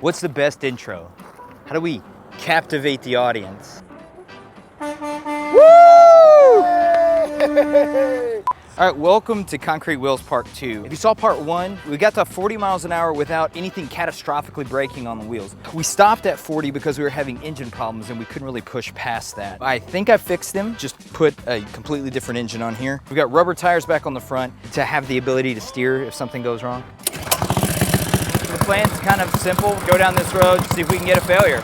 What's the best intro? How do we captivate the audience? Woo! All right, welcome to Concrete Wheels Part 2. If you saw Part 1, we got to 40 miles an hour without anything catastrophically breaking on the wheels. We stopped at 40 because we were having engine problems and we couldn't really push past that. I think I fixed them, just put a completely different engine on here. We've got rubber tires back on the front to have the ability to steer if something goes wrong. The plan's kind of simple. Go down this road, see if we can get a failure.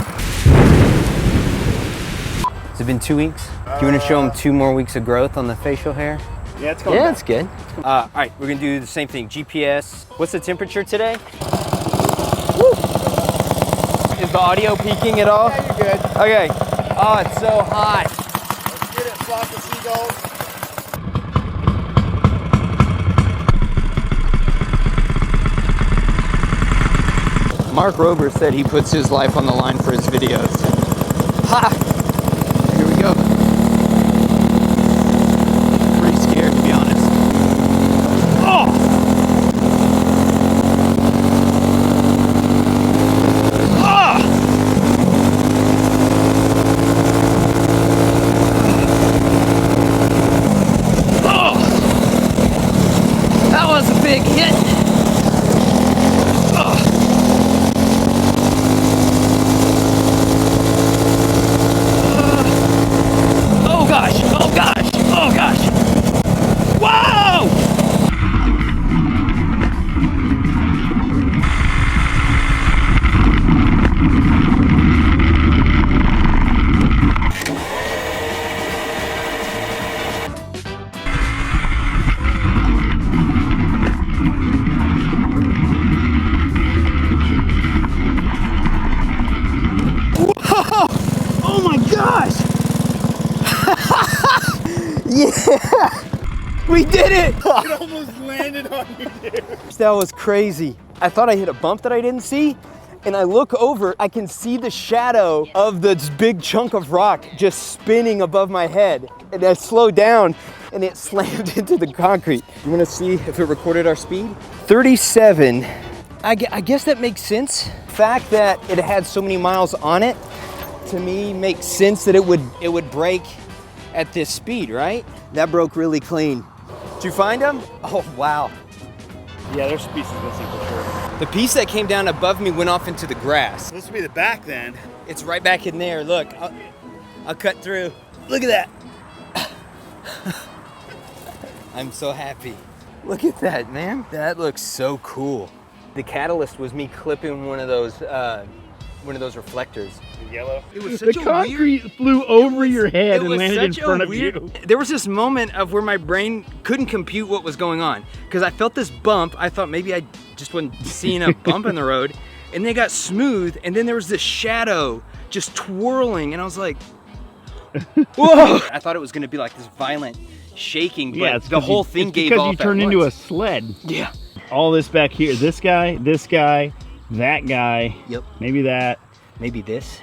Has it been 2 weeks? Do you want to show them 2 more weeks of growth on the facial hair? Yeah, it's coming back. It's good. All right, we're gonna do the same thing. GPS. What's the temperature today? Woo! Is the audio peaking at all? Yeah, you're good. Okay. Oh, it's so hot. Let's get it, flock of seagulls. Mark Rober said he puts his life on the line for his videos. Ha! Here we go. Pretty scared, to be honest. Oh! Ah! Oh! That was a big hit. Yeah! We did it! It almost landed on you, dude. That was crazy. I thought I hit a bump that I didn't see, and I look over, I can see the shadow of this big chunk of rock just spinning above my head. And I slowed down, and it slammed into the concrete. You wanna see if it recorded our speed? 37. I guess that makes sense. The fact that it had so many miles on it, to me, makes sense that it would break at this speed, right? That broke really clean. Did you find them? Oh, wow. Yeah, there's pieces missing for sure. The piece that came down above me went off into the grass. This would be the back then. It's right back in there. Look, I'll cut through. Look at that. I'm so happy. Look at that, man. That looks so cool. The catalyst was me clipping one of those reflectors. Yellow. It was The concrete flew over your head and landed in front of you. There was this moment of where my brain couldn't compute what was going on because I felt this bump. I thought maybe I just wasn't seeing a bump in the road, and then it got smooth, and then there was this shadow just twirling, and I was like, whoa! I thought it was going to be like this violent shaking, but the whole thing gave off because you turned into a sled. Yeah. All this back here, this guy, that guy. Yep. Maybe that. Maybe this.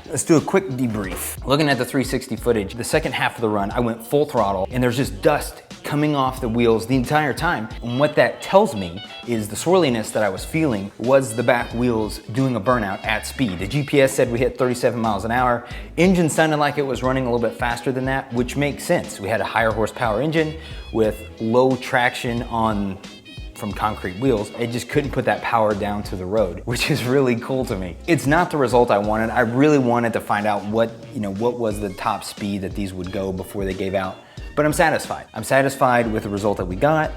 Let's do a quick debrief. Looking at the 360 footage, the second half of the run, I went full throttle and there's just dust coming off the wheels the entire time. And what that tells me is the swirliness that I was feeling was the back wheels doing a burnout at speed. The GPS said we hit 37 miles an hour. Engine sounded like it was running a little bit faster than that, which makes sense. We had a higher horsepower engine with low traction from concrete wheels. It just couldn't put that power down to the road, which is really cool to me. It's not the result I wanted. I really wanted to find out what was the top speed that these would go before they gave out, but I'm satisfied. I'm satisfied with the result that we got,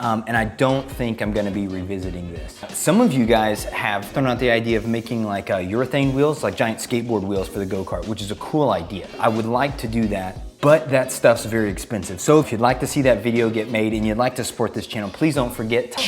and I don't think I'm gonna be revisiting this. Some of you guys have thrown out the idea of making like urethane wheels, like giant skateboard wheels for the go-kart, which is a cool idea. I would like to do that, but that stuff's very expensive. So if you'd like to see that video get made and you'd like to support this channel, please don't forget to